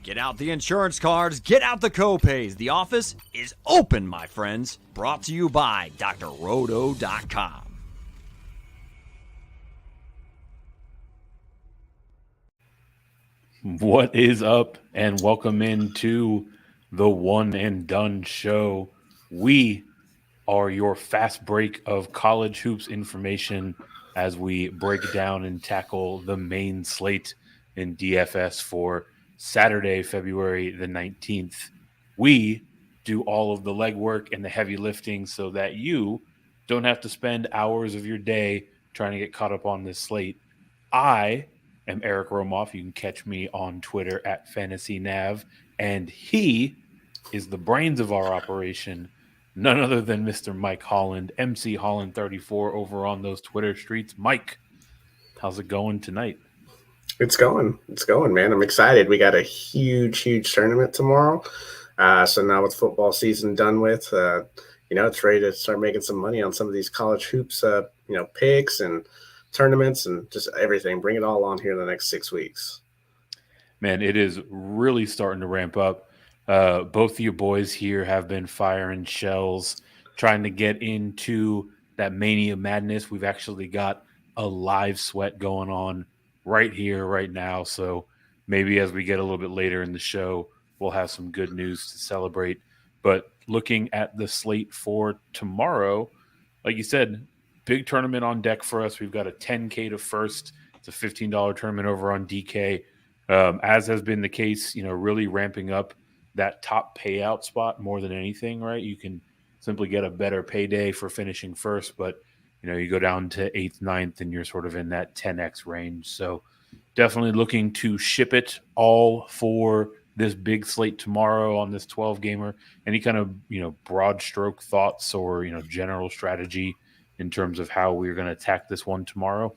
Get out the insurance cards, get out the copays. The office is open, my friends. Brought to you by drroto.com. What is up, and welcome into the One and Done show. We are your fast break of college hoops information as we break down and tackle the main slate in DFS for Saturday, February the 19th. We do all of the legwork and the heavy lifting so that you don't have to spend hours of your day trying to get caught up on this slate. I am Eric Romoff. You can catch me on Twitter at FantasyNav, and he is the brains of our operation, none other than Mr. Mike Holland, MC Holland 34 over on those Twitter streets. Mike, how's it going tonight? It's going, man. I'm excited. We got a huge tournament tomorrow. So now with football season done with, it's ready to start making some money on some of these college hoops, picks and tournaments and just everything. Bring it all on here in the next 6 weeks. Man, it is really starting to ramp up. Both of you boys here have been firing shells, trying to get into that Mania Madness. We've actually got a live sweat going on right here, right now. So maybe as we get a little bit later in the show, we'll have some good news to celebrate. But looking at the slate for tomorrow, like you said, big tournament on deck for us. We've got a $10K to first. It's a $15 tournament over on DK. As has been the case, really ramping up that top payout spot more than anything, right? You can simply get a better payday for finishing first, but you go down to 8th, 9th, and you're sort of in that 10x range. So definitely looking to ship it all for this big slate tomorrow on this 12-gamer. Any kind of, broad stroke thoughts or, general strategy in terms of how we're going to attack this one tomorrow?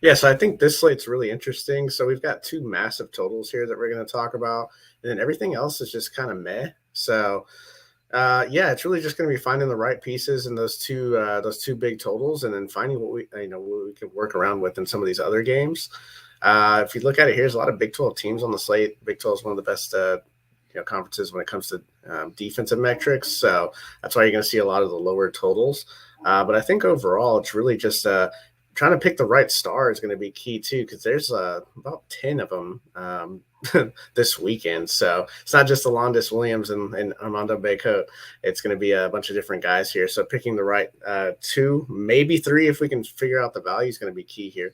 Yeah, so I think this slate's really interesting. So we've got two massive totals here that we're going to talk about, and then everything else is just kind of meh. So, it's really just going to be finding the right pieces in those two big totals, and then finding what we can work around with in some of these other games. If you look at it, here's a lot of Big 12 teams on the slate. Big 12 is one of the best conferences when it comes to defensive metrics. So that's why you're going to see a lot of the lower totals. But I think overall, it's really just trying to pick the right star is going to be key too, because there's about 10 of them this weekend. So it's not just Alondas Williams and Armando Bacot. It's going to be a bunch of different guys here. So picking the right two, maybe three, if we can figure out the value, is going to be key here.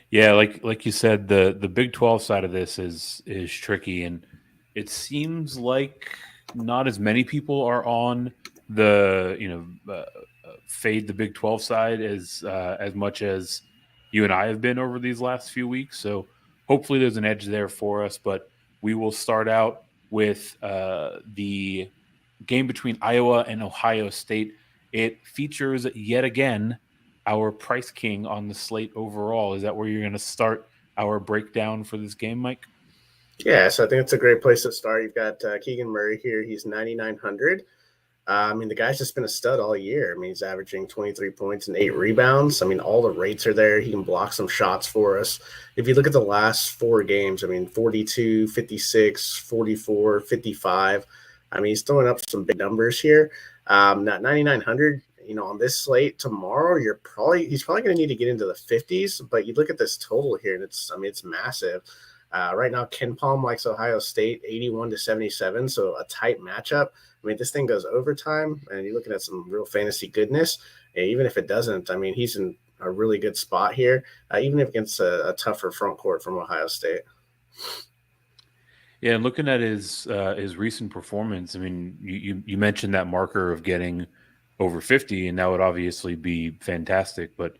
Yeah, like you said, the Big 12 side of this is tricky, and it seems like not as many people are on the fade the Big 12 side as much as you and I have been over these last few weeks. So hopefully there's an edge there for us. But we will start out with the game between Iowa and Ohio State. It features yet again our Price King on the slate overall. Is that where you're going to start our breakdown for this game, Mike? Yeah, so I think it's a great place to start. You've got Keegan Murray here. He's 9,900. The guy's just been a stud all year. He's averaging 23 points and 8 rebounds. All the rates are there. He can block some shots for us. If you look at the last 4 games, 42, 56, 44, 55. He's throwing up some big numbers here. Not 9,900. On this slate tomorrow, he's probably going to need to get into the 50s. But you look at this total here, and it's massive. Right now, Ken Palm likes Ohio State 81-77, so a tight matchup. This thing goes overtime, and you're looking at some real fantasy goodness. And even if it doesn't, he's in a really good spot here, even if against a tougher front court from Ohio State. Yeah, and looking at his recent performance, you mentioned that marker of getting over 50, and that would obviously be fantastic. But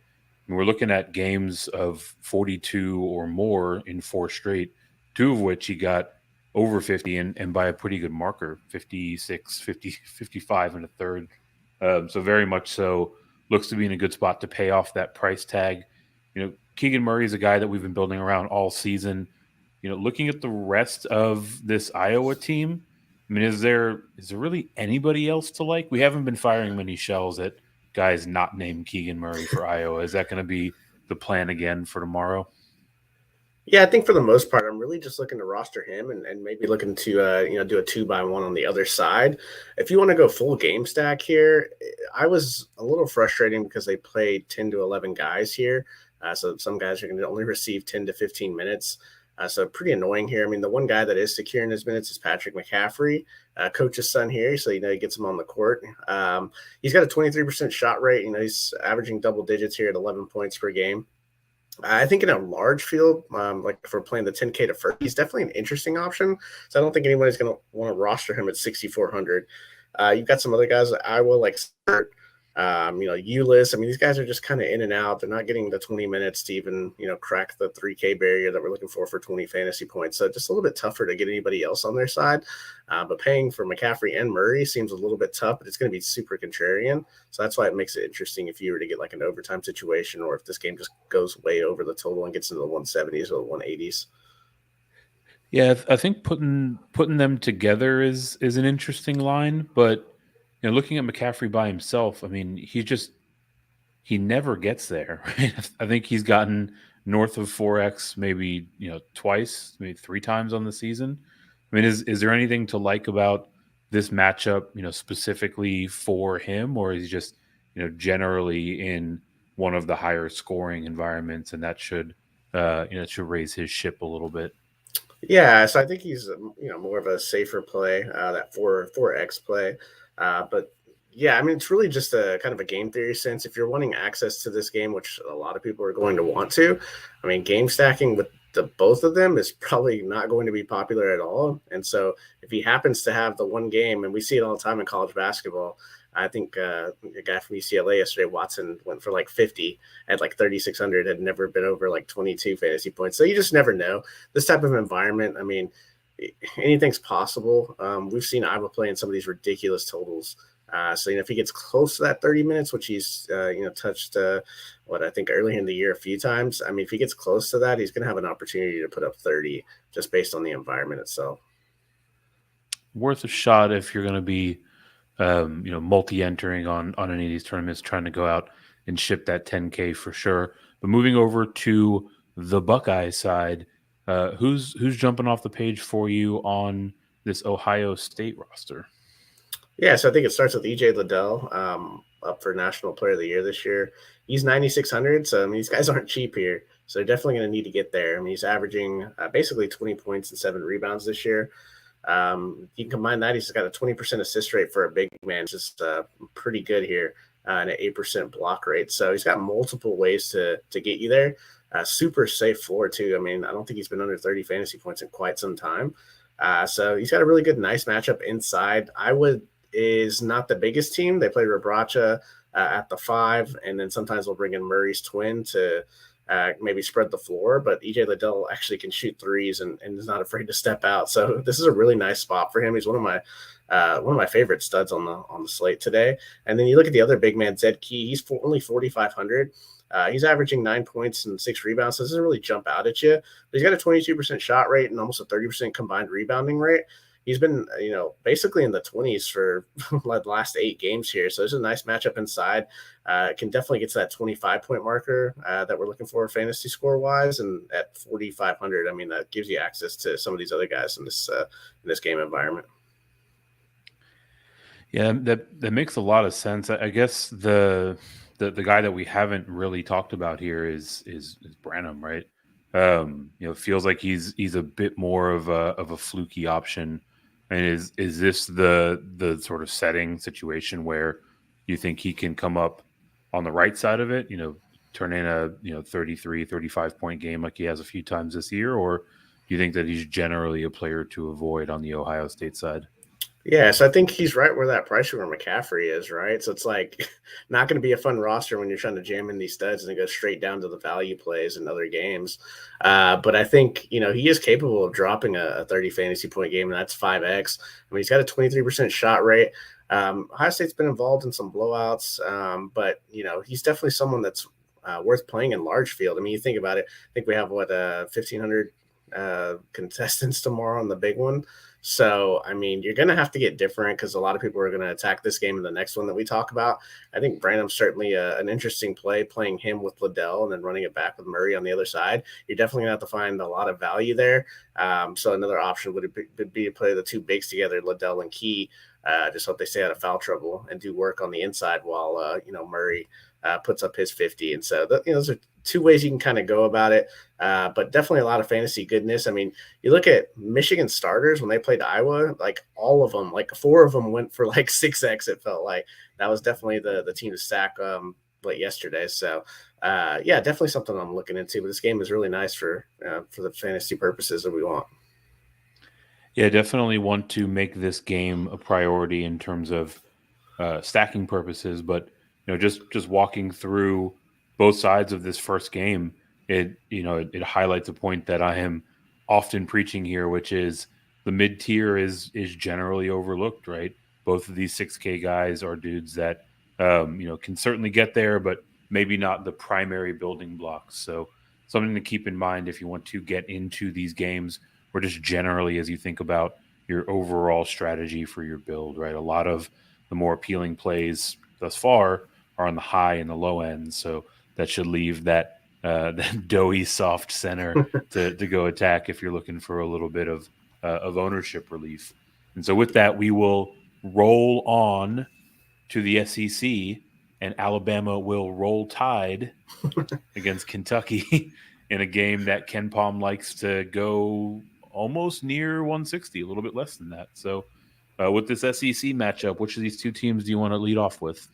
we're looking at games of 42 or more in 4 straight, 2 of which he got over 50 and by a pretty good marker, 56, 50, 55 and a third. So very much so looks to be in a good spot to pay off that price tag. Keegan Murray is a guy that we've been building around all season. Looking at the rest of this Iowa team, is there really anybody else to like? We haven't been firing many shells at guys not named Keegan Murray for Iowa. Is that going to be the plan again for tomorrow? Yeah, I think for the most part, I'm really just looking to roster him and maybe looking to do a 2-by-1 on the other side. If you want to go full game stack here, I was a little frustrating because they played 10 to 11 guys here. So some guys are going to only receive 10 to 15 minutes. So pretty annoying here. I mean, the one guy that is securing his minutes is Patrick McCaffrey, coach's son here. So, he gets him on the court. He's got a 23% shot rate. He's averaging double digits here at 11 points per game. I think in a large field, like if we're playing the 10K to first, he's definitely an interesting option. So I don't think anybody's going to want to roster him at 6,400. You've got some other guys at Iowa, like Ulyss. I mean, these guys are just kind of in and out. They're not getting the 20 minutes to even, crack the 3K barrier that we're looking for 20 fantasy points. So just a little bit tougher to get anybody else on their side. But paying for McCaffrey and Murray seems a little bit tough, but it's going to be super contrarian. So that's why it makes it interesting if you were to get like an overtime situation, or if this game just goes way over the total and gets into the 170s or the 180s. Yeah, I think putting them together is an interesting line, but looking at McCaffrey by himself, I mean, he never gets there, right? I think he's gotten north of 4x maybe, twice, maybe 3 times on the season. I mean, is there anything to like about this matchup, specifically for him, or is he just, generally in one of the higher scoring environments, and that should raise his ship a little bit? Yeah, so I think he's more of a safer play, that 4x play. But yeah, I mean, it's really just a kind of a game theory sense. If you're wanting access to this game, which a lot of people are going to want to, I mean, game stacking with the both of them is probably not going to be popular at all. And so if he happens to have the one game, and we see it all the time in college basketball, I think a guy from UCLA yesterday, Watson, went for like 50 at like 3,600, had never been over like 22 fantasy points. So you just never know. This type of environment, I mean, anything's possible. We've seen Iowa play in some of these ridiculous totals. So, if he gets close to that 30 minutes, which he's, touched, I think earlier in the year a few times. I mean, if he gets close to that, he's going to have an opportunity to put up 30 just based on the environment itself. Worth a shot if you're going to be, multi-entering on any of these tournaments, trying to go out and ship that 10K for sure. But moving over to the Buckeye side, who's jumping off the page for you on this Ohio State roster? Yeah, so I think it starts with EJ Liddell, up for National Player of the Year this year. He's 9,600, so I mean, these guys aren't cheap here, so they're definitely going to need to get there. I mean, he's averaging basically 20 points and 7 rebounds this year. You can combine that. He's got a 20% assist rate for a big man, just pretty good here, and an 8% block rate. So he's got multiple ways to get you there. Super safe floor too. I mean, I don't think he's been under 30 fantasy points in quite some time. So he's got a really good, nice matchup inside. Iowa is not the biggest team. They play Rabracha at the 5, and then sometimes they'll bring in Murray's twin to maybe spread the floor. But EJ Liddell actually can shoot threes and is not afraid to step out. So this is a really nice spot for him. He's one of my favorite studs on the slate today. And then you look at the other big man, Zed Key. He's only 4,500. He's averaging 9 points and 6 rebounds. So this doesn't really jump out at you. But he's got a 22% shot rate and almost a 30% combined rebounding rate. He's been, basically in the 20s for the last 8 games here. So there's a nice matchup inside. Can definitely get to that 25-point marker that we're looking for fantasy score-wise. And at 4,500, I mean, that gives you access to some of these other guys in this game environment. Yeah, that makes a lot of sense. I guess the guy that we haven't really talked about here is Branham, right? It feels like he's a bit more of a fluky option. And is this the sort of setting situation where you think he can come up on the right side of it, turn in a 33, 35 point game like he has a few times this year, or do you think that he's generally a player to avoid on the Ohio State side? Yeah, so I think he's right where that price where McCaffrey is, right? So it's like not going to be a fun roster when you're trying to jam in these studs and go straight down to the value plays in other games. But I think, he is capable of dropping a 30 fantasy point game, and that's 5X. I mean, he's got a 23% shot rate. Ohio State's been involved in some blowouts, but, he's definitely someone that's worth playing in large field. I mean, you think about it, I think we have 1,500 contestants tomorrow on the big one. So, I mean, you're going to have to get different because a lot of people are going to attack this game and the next one that we talk about. I think Branham's certainly an interesting play, playing him with Liddell and then running it back with Murray on the other side. You're definitely going to have to find a lot of value there. So another option would be to play the two bigs together, Liddell and Key. Just hope they stay out of foul trouble and do work on the inside while, Murray puts up his 50. And so, those are two ways you can kind of go about it. But definitely a lot of fantasy goodness. I mean, you look at Michigan starters when they played Iowa, like all of them, like 4 of them went for like 6X. It felt like that was definitely the team to stack late yesterday. So, definitely something I'm looking into. But this game is really nice for the fantasy purposes that we want. Yeah, definitely want to make this game a priority in terms of stacking purposes. But just walking through both sides of this first game, it highlights a point that I am often preaching here, which is the mid tier is generally overlooked, right? Both of these 6K guys are dudes that can certainly get there, but maybe not the primary building blocks. So something to keep in mind if you want to get into these games, or just generally as you think about your overall strategy for your build, right? A lot of the more appealing plays thus far are on the high and the low end, so that should leave that doughy soft center to go attack if you're looking for a little bit of ownership relief. And so with that, we will roll on to the SEC, and Alabama will roll Tide against Kentucky in a game that Ken Palm likes to go almost near 160, a little bit less than that. So with this SEC matchup, which of these two teams do you want to lead off with?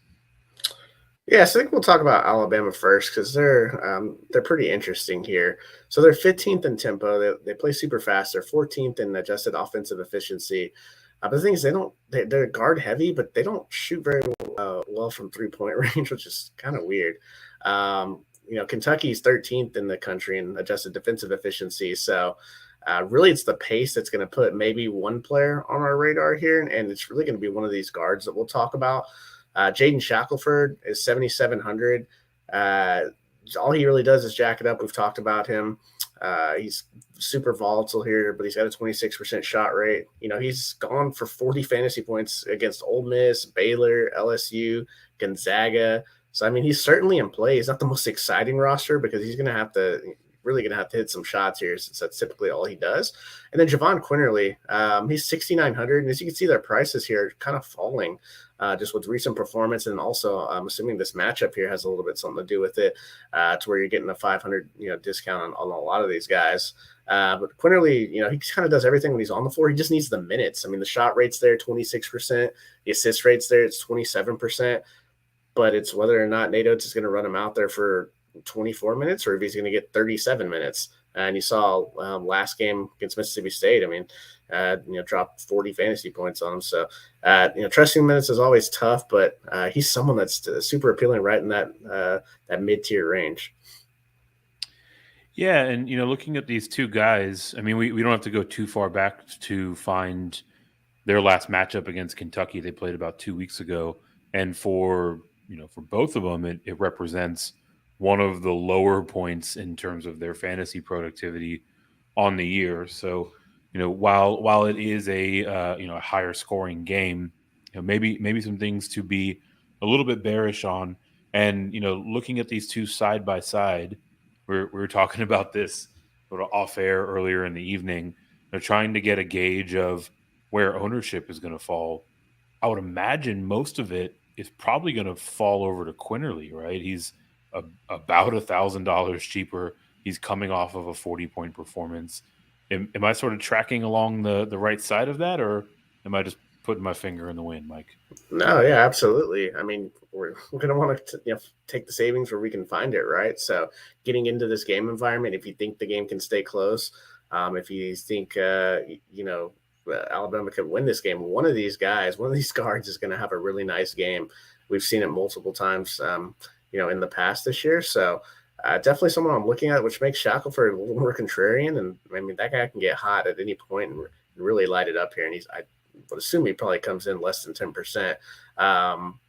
Yeah, so I think we'll talk about Alabama first because they're pretty interesting here. So they're 15th in tempo. They play super fast. They're 14th in adjusted offensive efficiency. But the thing is, they're guard heavy, but they don't shoot very well from 3-point range, which is kind of weird. Kentucky's 13th in the country in adjusted defensive efficiency. So really, it's the pace that's going to put maybe one player on our radar here, and it's really going to be one of these guards that we'll talk about. Jayden Shackleford is 7,700. All he really does is jack it up. We've talked about him. He's super volatile here, but he's got a 26% shot rate. He's gone for 40 fantasy points against Ole Miss, Baylor, LSU, Gonzaga. So, I mean, he's certainly in play. He's not the most exciting roster because he's going to have to hit some shots here since that's typically all he does. And then Javon Quinterly, he's 6,900. And as you can see, their prices here are kind of falling just with recent performance. And also, I'm assuming this matchup here has a little bit something to do with it to where you're getting a 500 discount on a lot of these guys. But Quinterly, he kind of does everything when he's on the floor. He just needs the minutes. I mean, the shot rate's there, 26%. The assist rate's there, it's 27%. But it's whether or not Nate Oates is going to run him out there for 24 minutes or if he's going to get 37 minutes. And you saw last game against Mississippi State, I mean, dropped 40 fantasy points on him. So, trusting minutes is always tough, but he's someone that's super appealing right in that mid-tier range. Yeah, and, looking at these two guys, I mean, we don't have to go too far back to find their last matchup against Kentucky. They played about 2 weeks ago. And for both of them, it represents one of the lower points in terms of their fantasy productivity on the year. So, while it is a higher scoring game, maybe some things to be a little bit bearish on. And looking at these two side by side, we were talking about this sort of off air earlier in the evening. They're trying to get a gauge of where ownership is going to fall. I would imagine most of it is probably going to fall over to Quinterly, right? He's about $1,000 cheaper. He's coming off of a 40-point performance. Am I sort of tracking along the right side of that, or am I just putting my finger in the wind, Mike? No, yeah, absolutely. I mean, we're going to want to take the savings where we can find it, right? So getting into this game environment, if you think the game can stay close, if you think, Alabama could win this game, one of these guards is going to have a really nice game. We've seen it multiple times, in the past this year. So definitely someone I'm looking at, which makes Shackleford a little more contrarian. And I mean, that guy can get hot at any point and really light it up here. And I would assume he probably comes in less than 10%.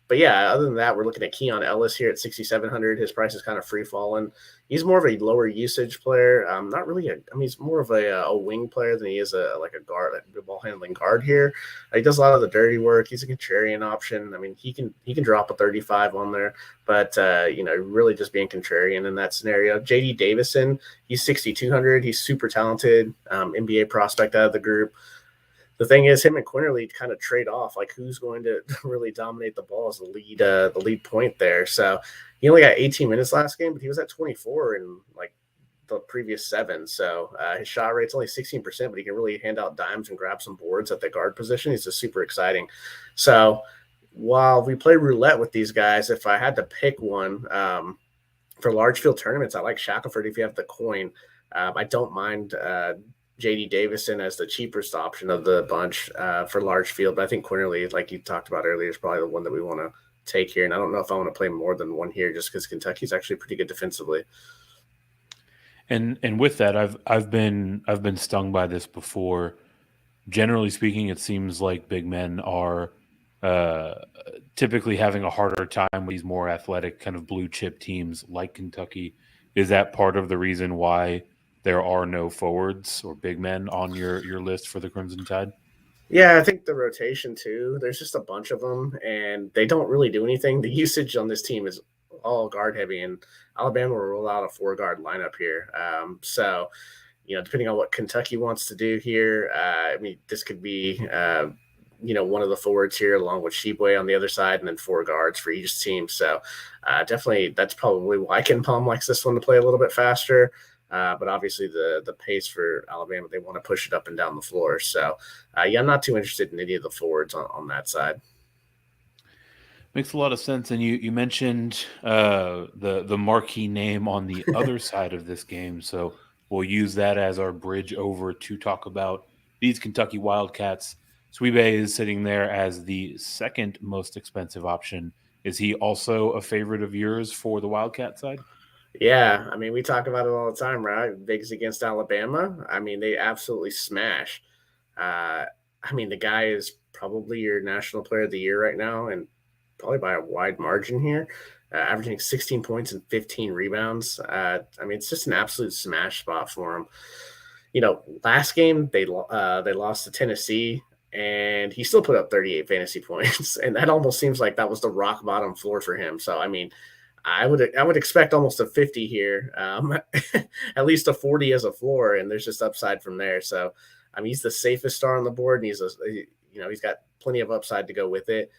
But yeah, other than that, we're looking at Keon Ellis here at 6,700. His price is kind of free falling. He's more of a lower usage player. Not really. He's more of a wing player than he is a guard, a ball handling guard here. He does a lot of the dirty work. He's a contrarian option. I mean, he can drop a 35 on there, but really just being contrarian in that scenario. J.D. Davison, he's 6,200. He's super talented, NBA prospect out of the group. The thing is, him and Quinterly kind of trade off, like who's going to really dominate the ball as the lead point there. So he only got 18 minutes last game, but he was at 24 in like the previous 7. So his shot rate's only 16%, but he can really hand out dimes and grab some boards at the guard position. He's just super exciting. So while we play roulette with these guys, if I had to pick one for large field tournaments, I like Shackleford if you have the coin. I don't mind J.D. Davison as the cheapest option of the bunch for large field. But I think Quinterly, like you talked about earlier, is probably the one that we want to take here. And I don't know if I want to play more than one here just because Kentucky's actually pretty good defensively. And with that, I've been stung by this before. Generally speaking, it seems like big men are typically having a harder time with these more athletic kind of blue chip teams like Kentucky. Is that part of the reason why there are no forwards or big men on your list for the Crimson Tide? Yeah, I think the rotation too. There's just a bunch of them, and they don't really do anything. The usage on this team is all guard heavy, and Alabama will roll out a 4-guard lineup here. So, depending on what Kentucky wants to do here, this could be, one of the forwards here along with Sheboy on the other side, and then 4 guards for each team. So, definitely that's probably why Ken Palm likes this one to play a little bit faster. But obviously the pace for Alabama, they want to push it up and down the floor. So, I'm not too interested in any of the forwards on that side. Makes a lot of sense. And you mentioned the marquee name on the other side of this game. So we'll use that as our bridge over to talk about these Kentucky Wildcats. Swebe is sitting there as the second most expensive option. Is he also a favorite of yours for the Wildcat side? Yeah, we talk about it all the time, right? Bigs against Alabama. They absolutely smash. The guy is probably your national player of the year right now, and probably by a wide margin here, averaging 16 points and 15 rebounds. It's just an absolute smash spot for him. Last game they lost to Tennessee, and he still put up 38 fantasy points, and that almost seems like that was the rock bottom floor for him. So, I would expect almost a 50 here, at least a 40 as a floor, and there's just upside from there. So, he's the safest star on the board, and he's got plenty of upside to go with it.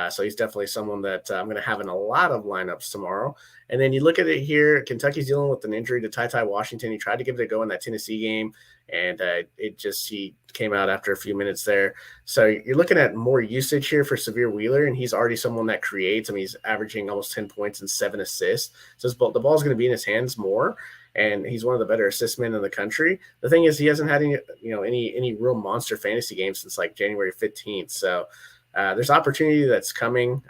So he's definitely someone that I'm going to have in a lot of lineups tomorrow. And then you look at it here, Kentucky's dealing with an injury to Ty Washington. He tried to give it a go in that Tennessee game, and he came out after a few minutes there. So you're looking at more usage here for Severe Wheeler, and he's already someone that creates. He's averaging almost 10 points and 7 assists. So the ball's going to be in his hands more, and he's one of the better assist men in the country. The thing is, he hasn't had any real monster fantasy games since like January 15th. So there's opportunity that's coming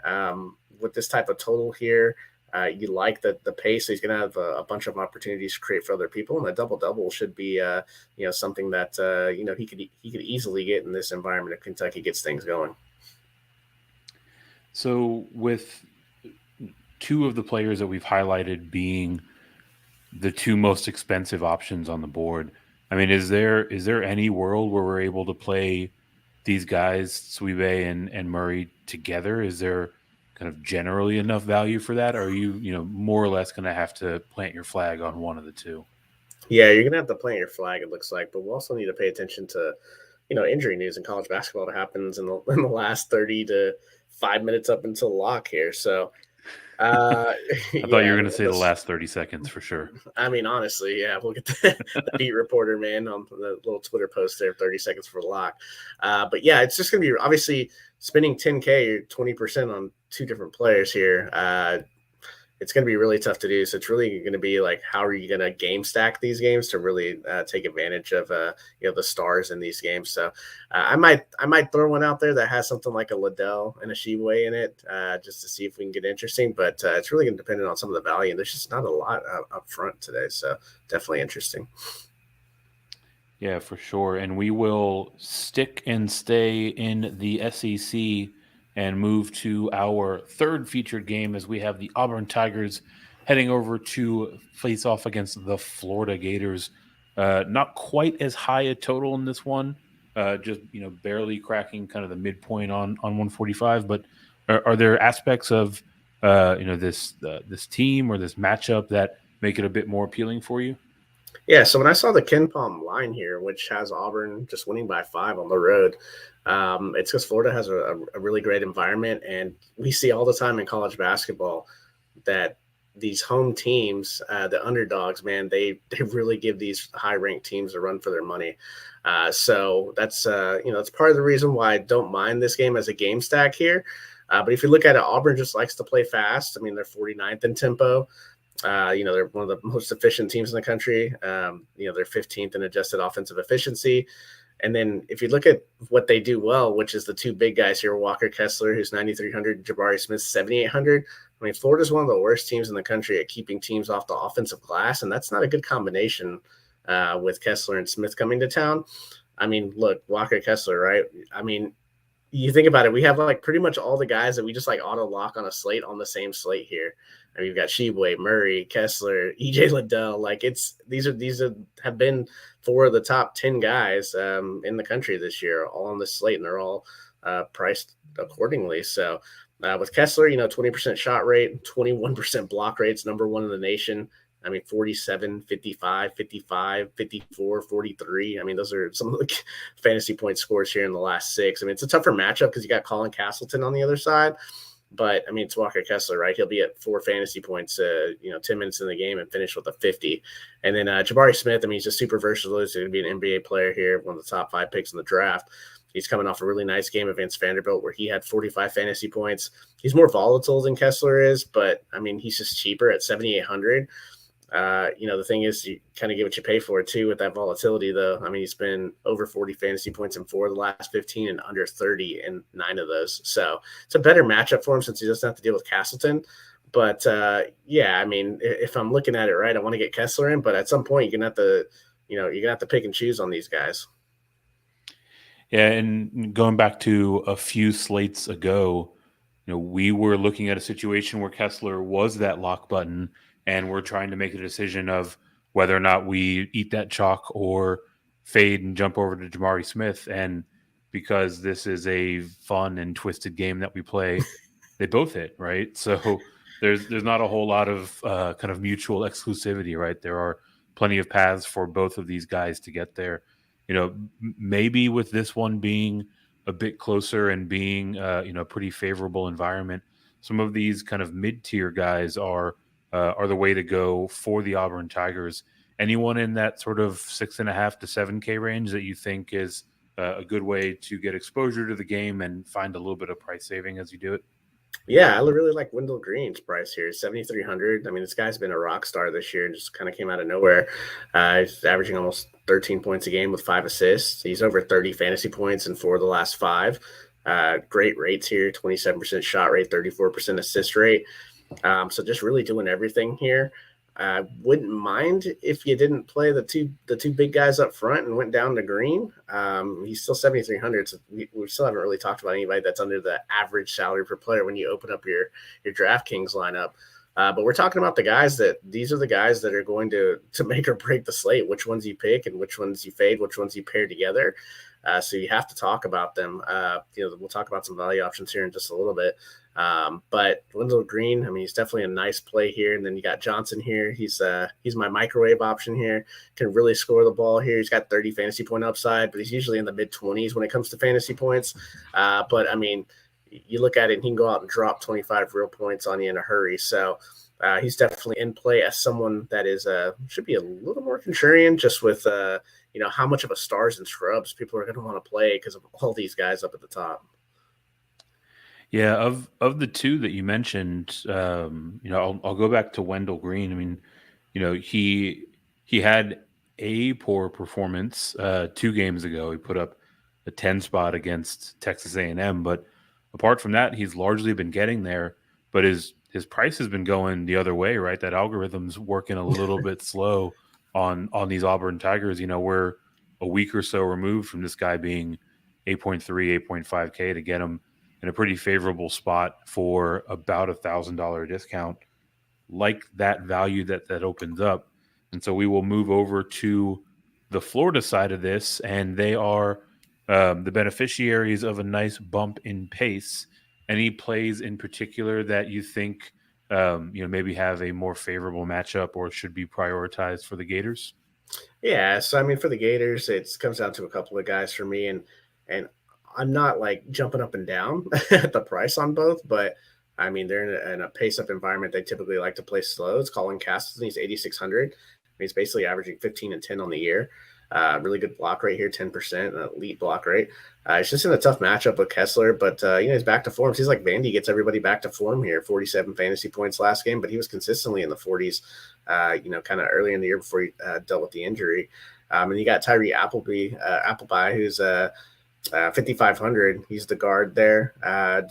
with this type of total here. You like the pace. So he's going to have a bunch of opportunities to create for other people, and the double should be something that he could easily get in this environment if Kentucky gets things going. So with 2 of the players that we've highlighted being the 2 most expensive options on the board, is there any world where we're able to play these guys, Swebe and Murray, together? Is there kind of generally enough value for that? Or are you, more or less going to have to plant your flag on one of the 2? Yeah, you're going to have to plant your flag, it looks like. But we'll also need to pay attention to, injury news in college basketball that happens in the last 30 to 5 minutes up until lock here. So I thought you were going to say the last 30 seconds for sure. Honestly, yeah, we'll get the beat reporter, man, on the little Twitter post there, 30 seconds for the lock. But yeah, it's just going to be obviously spending $10K or 20% on 2 different players here. It's going to be really tough to do. So it's really going to be like, how are you going to game stack these games to really take advantage of the stars in these games? So I might throw one out there that has something like a Liddell and a Sheway in it just to see if we can get interesting. But it's really going to depend on some of the value. And there's just not a lot up front today. So definitely interesting. Yeah, for sure. And we will stick and stay in the SEC and move to our third featured game as we have the Auburn Tigers heading over to face off against the Florida Gators. Not quite as high a total in this one, just barely cracking kind of the midpoint on 145. But are there aspects of this team or this matchup that make it a bit more appealing for you? Yeah, so when I saw the Ken Palm line here, which has Auburn just winning by 5 on the road, it's because Florida has a really great environment, and we see all the time in college basketball that these home teams, the underdogs, man, they really give these high-ranked teams a run for their money. So that's that's part of the reason why I don't mind this game as a game stack here. But if you look at it, Auburn just likes to play fast. I mean, they're 49th in tempo. They're one of the most efficient teams in the country. They're 15th in adjusted offensive efficiency. And then if you look at what they do well, which is the two big guys here, Walker Kessler, who's 9,300, Jabari Smith, 7,800. I mean, Florida's one of the worst teams in the country at keeping teams off the offensive glass, and that's not a good combination with Kessler and Smith coming to town. I mean, look, Walker Kessler, right? I mean, you think about it, we have like pretty much all the guys that we just like auto lock on a slate on the same slate here. I mean, you've got Sheboy, Murray, Kessler, EJ Liddell. Like these have been 4 of the top 10 guys in the country this year, all on this slate, and they're all priced accordingly. So with Kessler, 20% shot rate, 21% block rates, number 1 in the nation. I mean, 47, 55, 55, 54, 43. I mean, those are some of the fantasy point scores here in the last 6. I mean, it's a tougher matchup because you got Colin Castleton on the other side. But, I mean, it's Walker Kessler, right? He'll be at 4 fantasy points, 10 minutes in the game and finish with a 50. And then Jabari Smith, I mean, he's just super versatile. He's going to be an NBA player here, one of the top 5 picks in the draft. He's coming off a really nice game against Vanderbilt where he had 45 fantasy points. He's more volatile than Kessler is, but, I mean, he's just cheaper at 7,800. The thing is you kind of get what you pay for too with that volatility, though. I mean, he's been over 40 fantasy points in 4 of the last 15 and under 30 in 9 of those. So it's a better matchup for him since he doesn't have to deal with Castleton. But I mean, if I'm looking at it right, I want to get Kessler in, but at some point you're gonna have to pick and choose on these guys. Yeah, and going back to a few slates ago, we were looking at a situation where Kessler was that lock button, and we're trying to make a decision of whether or not we eat that chalk or fade and jump over to Jabari Smith. And because this is a fun and twisted game that we play, they both hit, right? So there's not a whole lot of kind of mutual exclusivity, right? There are plenty of paths for both of these guys to get there. Maybe with this one being a bit closer and being a pretty favorable environment, some of these kind of mid-tier guys are the way to go for the Auburn Tigers. Anyone in that sort of 6.5 to 7K range that you think is a good way to get exposure to the game and find a little bit of price saving as you do it? Yeah, I really like Wendell Green's price here, 7,300. I mean, this guy's been a rock star this year and just kind of came out of nowhere. He's averaging almost 13 points a game with 5 assists. He's over 30 fantasy points in 4 of the last 5. Great rates here, 27% shot rate, 34% assist rate. So just really doing everything here. Wouldn't mind if you didn't play the two big guys up front and went down to Green. He's still 7,300, so we still haven't really talked about anybody that's under the average salary per player when you open up your DraftKings lineup. But we're talking about these are the guys that are going to make or break the slate, which ones you pick and which ones you fade, which ones you pair together. So you have to talk about them. We'll talk about some value options here in just a little bit. But Wendell Green, I mean, he's definitely a nice play here. And then you got Johnson here. He's my microwave option here. Can really score the ball here. He's got 30 fantasy point upside, but he's usually in the mid-20s when it comes to fantasy points. But I mean, you look at it and he can go out and drop 25 real points on you in a hurry. So he's definitely in play as someone that is should be a little more contrarian just with how much of a stars and scrubs people are going to want to play because of all these guys up at the top. Yeah, of the two that you mentioned, I'll go back to Wendell Green. I mean, he had a poor performance 2 games ago. He put up a 10 spot against Texas A&M, but apart from that, he's largely been getting there. But his price has been going the other way, right? That algorithm's working a little bit slow on these Auburn Tigers. We're a week or so removed from this guy being 8.3, 8.5K to get him in a pretty favorable spot for about $1,000 discount. Like that value that opens up. And so we will move over to the Florida side of this, and they are the beneficiaries of a nice bump in pace. Any plays in particular that you think maybe have a more favorable matchup or should be prioritized for the Gators? Yeah, so I mean, for the Gators, it comes down to a couple of guys for me, and I'm not like jumping up and down at the price on both, but I mean, they're in a pace-up environment. They typically like to play slow. It's Colin Castleton. He's 8,600. He's basically averaging 15 and 10 on the year. Really good block rate here, 10%, an elite block rate. It's just in a tough matchup with Kessler, but he's back to form. He's like Vandy gets everybody back to form here. 47 fantasy points last game, but he was consistently in the 40s, kind of early in the year before he dealt with the injury. And you got Tyree Appleby, who's 5,500. He's the guard there.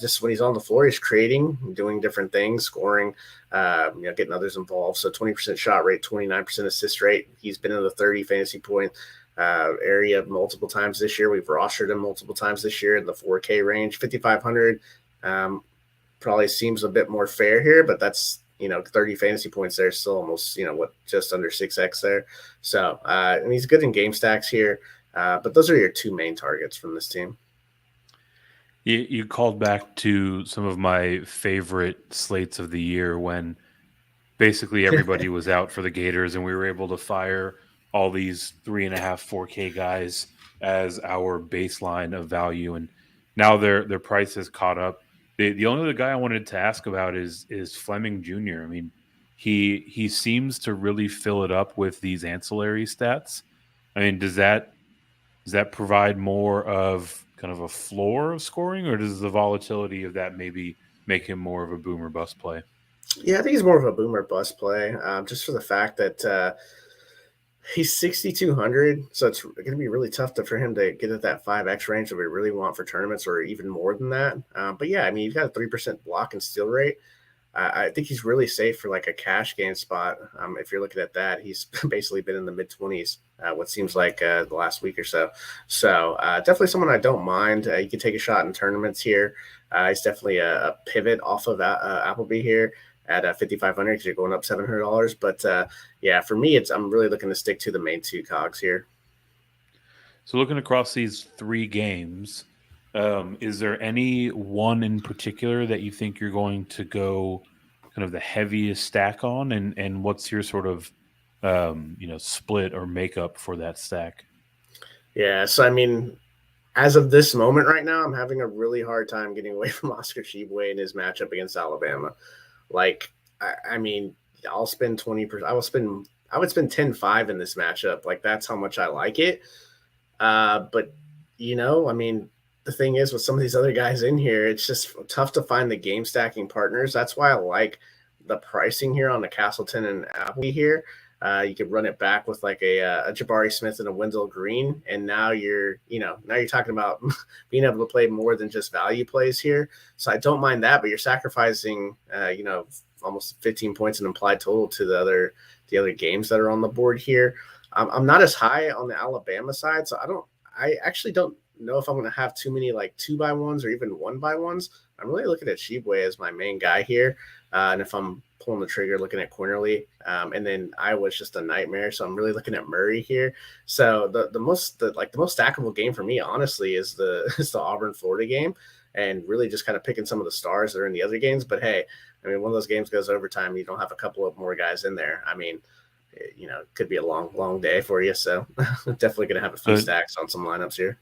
Just when he's on the floor, he's creating, doing different things, scoring, getting others involved. So 20% shot rate, 29% assist rate. He's been in the 30 fantasy point area multiple times this year. We've rostered him multiple times this year in the 4K range. 5,500 probably seems a bit more fair here, but that's 30 fantasy points there, still almost just under 6x there. So and he's good in game stacks here. But those are your two main targets from this team. You called back to some of my favorite slates of the year when basically everybody was out for the Gators and we were able to fire all these 3.5, 4K guys as our baseline of value. And now their price has caught up. The only other guy I wanted to ask about is Fleming Jr. I mean, he seems to really fill it up with these ancillary stats. I mean, does that provide more of kind of a floor of scoring, or does the volatility of that maybe make him more of a boom or bust play? Yeah, I think he's more of a boom or bust play, just for the fact that he's 6,200. So it's going to be really tough for him to get at that 5X range that we really want for tournaments, or even more than that. But yeah, I mean, he's got a 3% block and steal rate. I think he's really safe for like a cash game spot. If you're looking at that, he's basically been in the mid-20s, what seems like the last week or so. So definitely someone I don't mind. You can take a shot in tournaments here. He's definitely a pivot off of Appleby here at 5,500 because you're going up $700. But yeah, for me, I'm really looking to stick to the main two cogs here. So looking across these three games, is there any one in particular that you think you're going to go kind of the heaviest stack on, and what's your sort of split or makeup for that stack? Yeah, so I mean, as of this moment right now, I'm having a really hard time getting away from Oscar Tshiebwe in his matchup against Alabama. Like, I mean, I'll spend 20%. I would spend 10.5 in this matchup. Like, that's how much I like it. But I mean, the thing is with some of these other guys in here, it's just tough to find the game stacking partners. That's why I like the pricing here on the Castleton and Appleby here. You could run it back with like a Jabari Smith and a Wendell Green, and now you're talking about being able to play more than just value plays here. So I don't mind that, but you're sacrificing almost 15 points in implied total to the other games that are on the board here. I'm not as high on the Alabama side, so I actually don't know if I'm going to have too many like 2x1s or even 1x1s. I'm really looking at Tshiebwe as my main guy here. And if I'm pulling the trigger, looking at Cornerly, and then Iowa's just a nightmare. So I'm really looking at Murray here. So the most stackable game for me, honestly, is the Auburn Florida game, and really just kind of picking some of the stars that are in the other games. But hey, I mean, when those games goes overtime, you don't have a couple of more guys in there. I mean, it could be a long day for you. So definitely going to have a few stacks on some lineups here.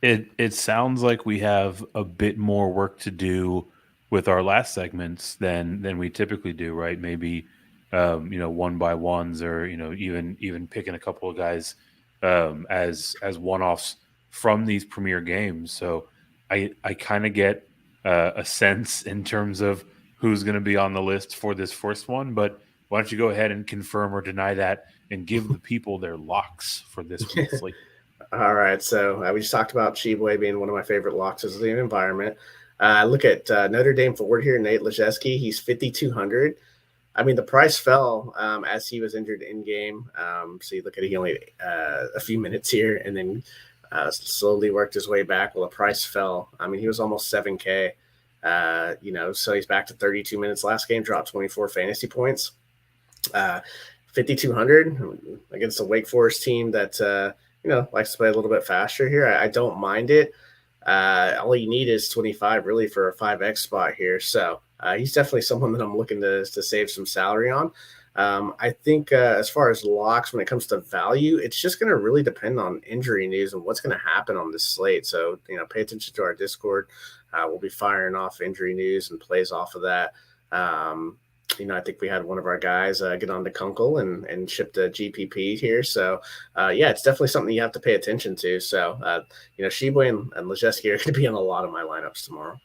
It sounds like we have a bit more work to do with our last segments than we typically do, right? Maybe 1x1s, or even picking a couple of guys as one-offs from these premier games. So I kind of get a sense in terms of who's going to be on the list for this first one, but why don't you go ahead and confirm or deny that and give the people their locks for this week's slate? All right, so we just talked about Tshiebwe being one of my favorite locks as the environment. Look at Notre Dame forward here, Nate Lechesky. He's 5,200. I mean, the price fell as he was injured in game. So you look at it, he only a few minutes here, and then slowly worked his way back. Well, the price fell. I mean, he was almost 7K. So he's back to 32 minutes. Last game dropped 24 fantasy points. 5,200 against a Wake Forest team that likes to play a little bit faster here. I don't mind it. All you need is 25 really for a 5x spot here. So he's definitely someone that I'm looking to save some salary on. I think as far as locks, when it comes to value, it's just going to really depend on injury news and what's going to happen on this slate. So, pay attention to our Discord. We'll be firing off injury news and plays off of that. I think we had one of our guys get on to Kunkel and ship the GPP here. So, it's definitely something you have to pay attention to. So, Shibwe and Lechesky are going to be in a lot of my lineups tomorrow.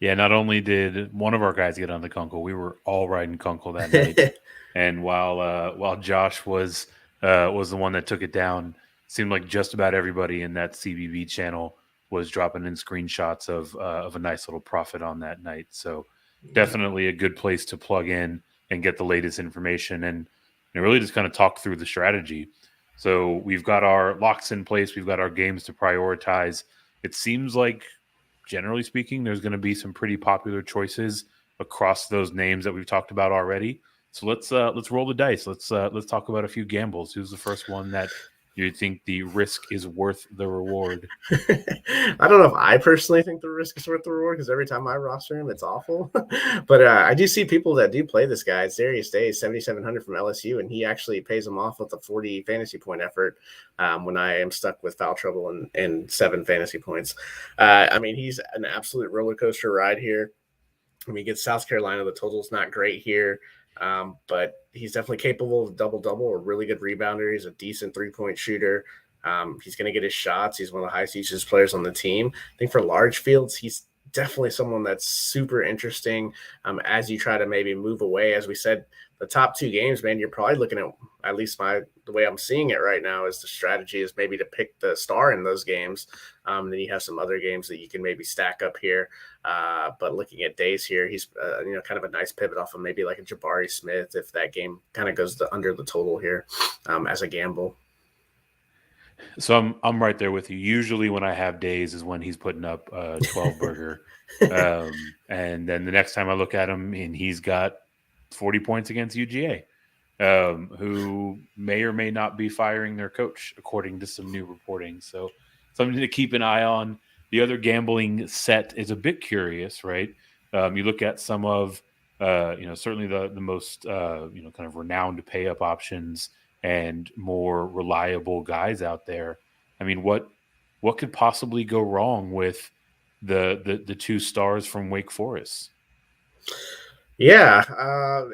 Yeah, not only did one of our guys get on the Kunkel, we were all riding Kunkel that night. And while Josh was the one that took it down, seemed like just about everybody in that CBB channel was dropping in screenshots of a nice little profit on that night. So definitely a good place to plug in and get the latest information and really just kind of talk through the strategy. So we've got our locks in place. We've got our games to prioritize. It seems like, generally speaking, there's going to be some pretty popular choices across those names that we've talked about already. So let's roll the dice. Let's talk about a few gambles. Who's the first one that you think the risk is worth the reward? I don't know if I personally think the risk is worth the reward because every time I roster him, it's awful. But I do see people that do play this guy. It's Darius Day, 7,700 from LSU, and he actually pays him off with a 40 fantasy point effort when I am stuck with foul trouble and 7 fantasy points. He's an absolute roller coaster ride here. He gets South Carolina. The total's not great here. But he's definitely capable of double-double, a really good rebounder. He's a decent three-point shooter. He's going to get his shots. He's one of the highest usage players on the team. I think for large fields, he's definitely someone that's super interesting as you try to maybe move away. As we said, the top 2 games, man, you're probably looking at least the way I'm seeing it right now is the strategy is maybe to pick the star in those games. Then you have some other games that you can maybe stack up here. But looking at days here, he's kind of a nice pivot off of maybe like a Jabari Smith if that game kind of goes under the total here as a gamble. So I'm right there with you. Usually when I have days is when he's putting up a 12 burger. And then the next time I look at him and he's got 40 points against UGA, who may or may not be firing their coach, according to some new reporting. So something to keep an eye on. The other gambling set is a bit curious, right? You look at some of, certainly the most, kind of renowned pay up options and more reliable guys out there. I mean, what could possibly go wrong with the 2 stars from Wake Forest? Yeah,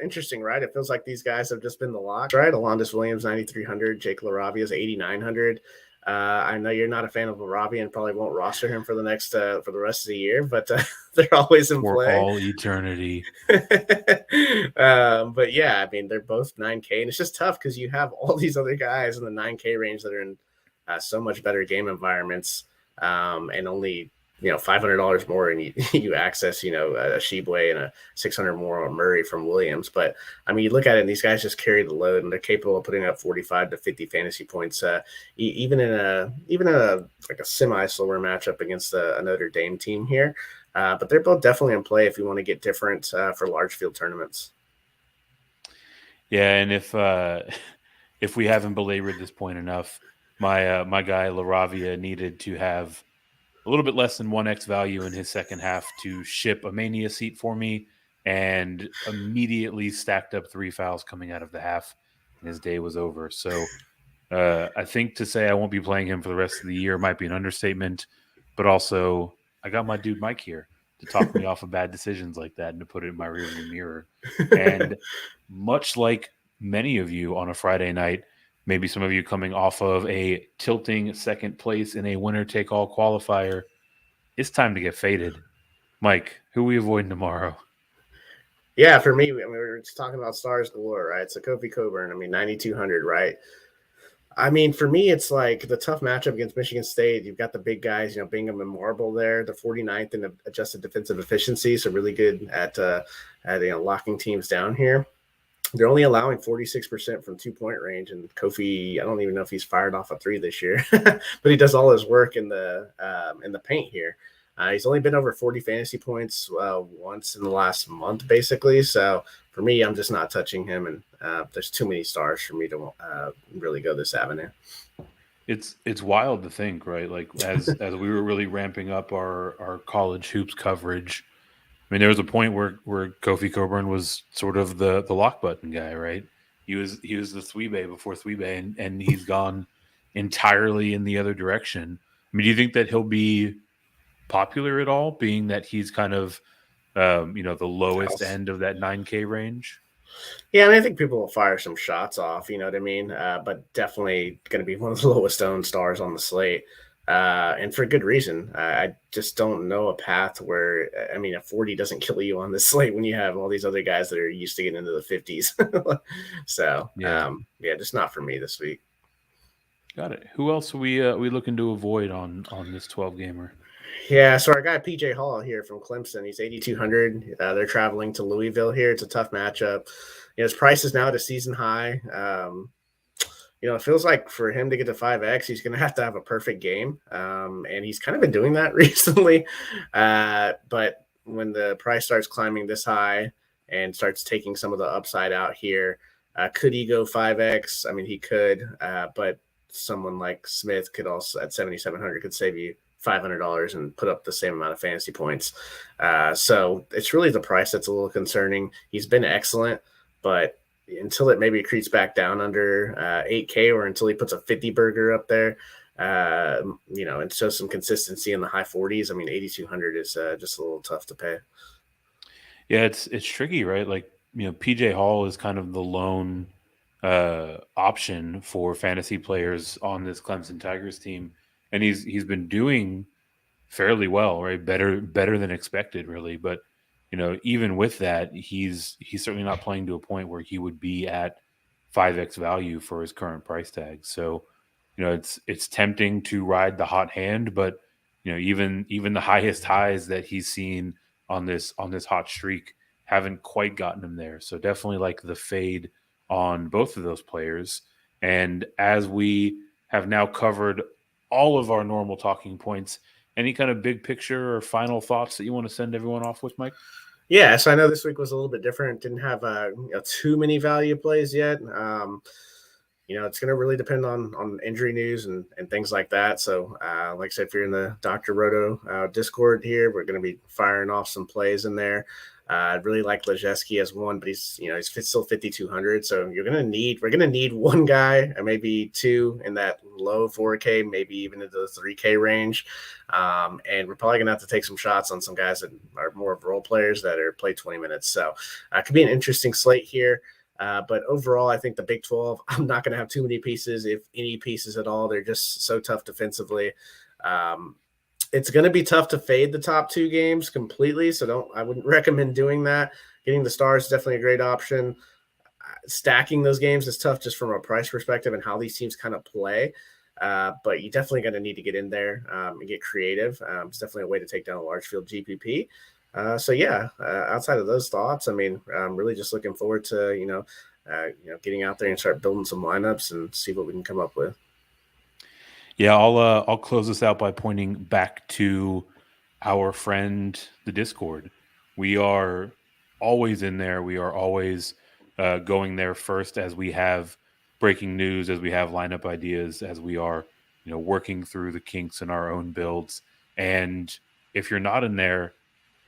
interesting, right? It feels like these guys have just been the lock, right? Alondas Williams, 9,300. Jake LaRavia's 8,900. I know you're not a fan of LaRavia and probably won't roster him for the rest of the year, but they're always in for play. All eternity. But yeah, they're both 9K, and it's just tough because you have all these other guys in the 9K range that are in so much better game environments, and only $500 more, and you access a Shibwe and a 600 more on Murray from Williams. But you look at it, and these guys just carry the load, and they're capable of putting up 45 to 50 fantasy points, even in a semi slower matchup against a Notre Dame team here. But they're both definitely in play if you want to get different for large field tournaments. Yeah, and if we haven't belabored this point enough, my guy LaRavia needed to have a little bit less than 1x value in his second half to ship a Mania seat for me, and immediately stacked up 3 fouls coming out of the half, and his day was over. So I think to say I won't be playing him for the rest of the year might be an understatement, but also I got my dude Mike here to talk me off of bad decisions like that and to put it in my rearview mirror. And much like many of you on a Friday night, maybe some of you coming off of a tilting second place in a winner-take-all qualifier, it's time to get faded. Mike, who are we avoiding tomorrow? Yeah, for me, we were just talking about stars galore, right? So Kofi Coburn, 9,200, right? For me, it's like the tough matchup against Michigan State. You've got the big guys, Bingham and Marble there. The 49th in adjusted defensive efficiency, so really good at locking teams down here. They're only allowing 46% from 2-point range, and Kofi, I don't even know if he's fired off a three this year, but he does all his work in the paint here. He's only been over 40 fantasy points once in the last month, basically. So for me, I'm just not touching him, and there's too many stars for me to really go this avenue. It's wild to think, right? Like as we were really ramping up our college hoops coverage, I mean, there was a point where Kofi Cockburn was sort of the lock button guy, right? He was the Thweebay before Thweebay, and he's gone entirely in the other direction. I mean, do you think that he'll be popular at all, being that he's kind of the lowest end of that 9K range? Yeah, and I think people will fire some shots off, you know what I mean? But definitely going to be one of the lowest owned stars on the slate. And for good reason. I just don't know a path where, I mean, a 40 doesn't kill you on this slate when you have all these other guys that are used to getting into the 50s. So, yeah, just not for me this week. Got it. Who else are we looking to avoid on this 12-gamer? Yeah, so our guy PJ Hall here from Clemson, he's 8,200. They're traveling to Louisville here. It's a tough matchup. His price is now at a season high. It feels like for him to get to 5X, he's going to have a perfect game. And he's kind of been doing that recently. But when the price starts climbing this high and starts taking some of the upside out here, could he go 5X? I mean, he could, but someone like Smith could also at 7,700 could save you $500 and put up the same amount of fantasy points. So it's really the price that's a little concerning. He's been excellent, but until it maybe creeps back down under 8K or until he puts a 50 burger up there, and shows some consistency in the high 40s. I mean, 8,200 is just a little tough to pay. Yeah, it's tricky, right? Like, PJ Hall is kind of the lone option for fantasy players on this Clemson Tigers team. And he's been doing fairly well, right? Better than expected, really. But even with that, he's certainly not playing to a point where he would be at 5X value for his current price tag. So, it's tempting to ride the hot hand, but even the highest highs that he's seen on this hot streak haven't quite gotten him there. So definitely like the fade on both of those players. And as we have now covered all of our normal talking points, any kind of big picture or final thoughts that you want to send everyone off with, Mike? Yeah, so I know this week was a little bit different. Didn't have too many value plays yet. It's going to really depend on injury news and things like that. So, like I said, if you're in the Dr. Roto Discord here, we're going to be firing off some plays in there. I'd really like Lechesky as one, but he's still 5,200. So we're going to need one guy or maybe two in that low 4K, maybe even into the 3K range. And we're probably going to have to take some shots on some guys that are more of role players that are played 20 minutes. So it could be an interesting slate here. But overall, I think the Big 12, I'm not going to have too many pieces, if any pieces at all. They're just so tough defensively. It's going to be tough to fade the top two games completely, so I wouldn't recommend doing that. Getting the stars is definitely a great option. Stacking those games is tough just from a price perspective and how these teams kind of play. But you definitely going to need to get in there and get creative. It's definitely a way to take down a large field GPP. Outside of those thoughts, I mean, I'm really just looking forward to, getting out there and start building some lineups and see what we can come up with. Yeah, I'll close this out by pointing back to our friend, the Discord. We are always in there. We are always going there first as we have breaking news, as we have lineup ideas, as we are, working through the kinks in our own builds. And if you're not in there,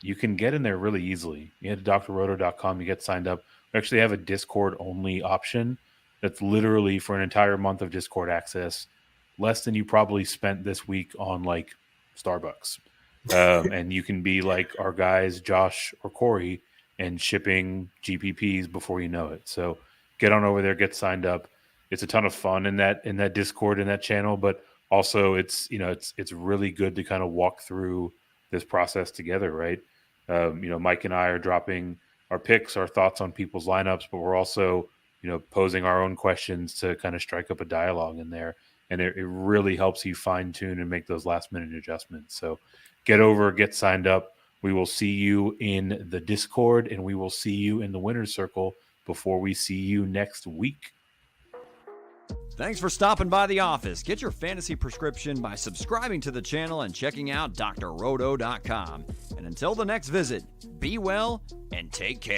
you can get in there really easily. You head to drroto.com, you get signed up. We actually have a Discord-only option that's literally for an entire month of Discord access, less than you probably spent this week on like Starbucks. And you can be like our guys, Josh or Corey, and shipping GPPs before you know it. So get on over there, get signed up. It's a ton of fun in that Discord, in that channel, but also it's really good to kind of walk through this process together, right? Mike and I are dropping our picks, our thoughts on people's lineups, but we're also, posing our own questions to kind of strike up a dialogue in there. And it really helps you fine tune and make those last minute adjustments. So get over, get signed up. We will see you in the Discord, and we will see you in the winner's circle before we see you next week. Thanks for stopping by the office. Get your fantasy prescription by subscribing to the channel and checking out drroto.com. And until the next visit, be well and take care.